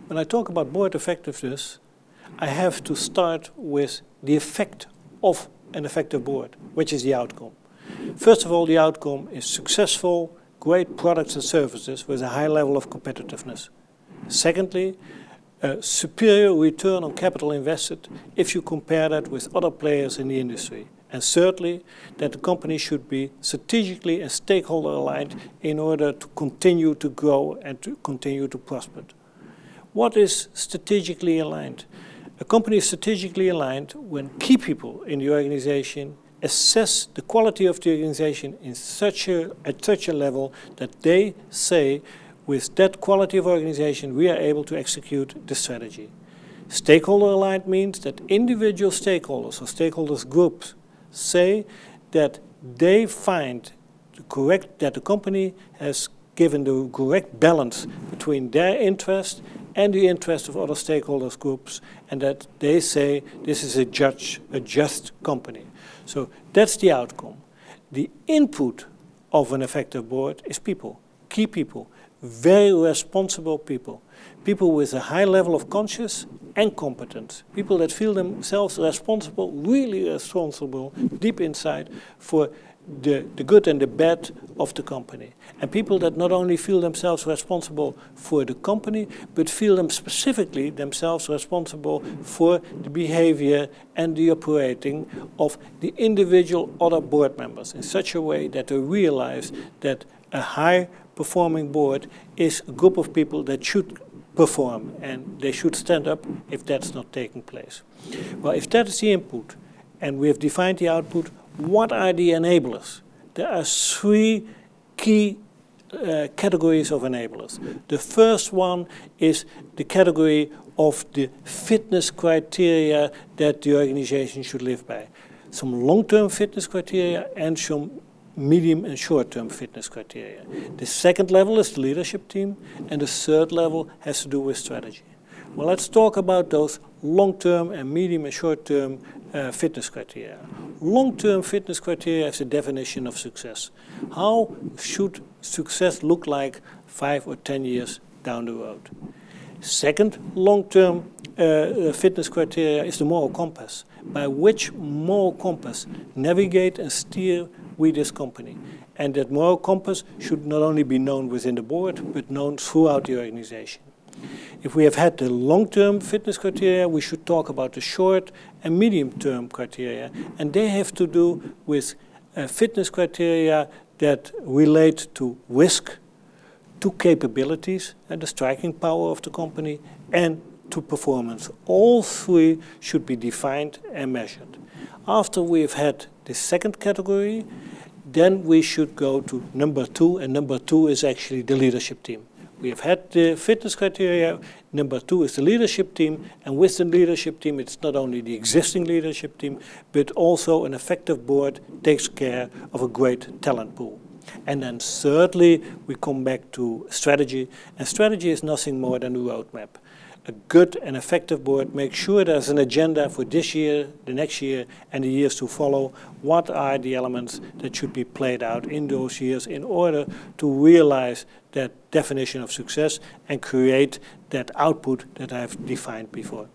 When I talk about board effectiveness, I have to start with the effect of an effective board, which is the outcome. First of all, the outcome is successful, great products and services with a high level of competitiveness. Secondly, a superior return on capital invested if you compare that with other players in the industry. And thirdly, that the company should be strategically and stakeholder aligned in order to continue to grow and to continue to prosper. What is strategically aligned? A company is strategically aligned when key people in the organization assess the quality of the organization at such a level that they say, with that quality of organization, we are able to execute the strategy. Stakeholder aligned means that individual stakeholders or stakeholders groups say that they find that the company has given the correct balance between their interest and the interest of other stakeholders groups, and that they say this is a just company. So that's the outcome. The input of an effective board is people, key people, very responsible people, people with a high level of conscience and competence, people that feel themselves responsible, really responsible, deep inside for the good and the bad of the company. And people that not only feel themselves responsible for the company, but feel them specifically themselves responsible for the behavior and the operating of the individual other board members in such a way that they realize that a high-performing board is a group of people that should perform, and they should stand up if that's not taking place. Well, if that is the input, and we have defined the output, what are the enablers? There are three key categories of enablers. The first one is the category of the fitness criteria that the organization should live by. Some long-term fitness criteria and some medium and short-term fitness criteria. The second level is the leadership team, and the third level has to do with strategy. Well, let's talk about those long-term and medium and short-term fitness criteria. Long-term fitness criteria is the definition of success. How should success look like 5 or 10 years down the road? Second long-term fitness criteria is the moral compass. By which moral compass navigate and steer we this company? And that moral compass should not only be known within the board, but known throughout the organization. If we have had the long-term fitness criteria, we should talk about the short and medium-term criteria. And they have to do with fitness criteria that relate to risk, to capabilities and the striking power of the company, and to performance. All three should be defined and measured. After we've had the second category, then we should go to number 2, and number 2 is actually the leadership team. We have had the fitness criteria, number 2 is the leadership team, and with the leadership team it's not only the existing leadership team, but also an effective board takes care of a great talent pool. And then thirdly, we come back to strategy, and strategy is nothing more than a roadmap. A good and effective board makes sure there's an agenda for this year, the next year, and the years to follow. What are the elements that should be played out in those years in order to realize that definition of success and create that output that I've defined before?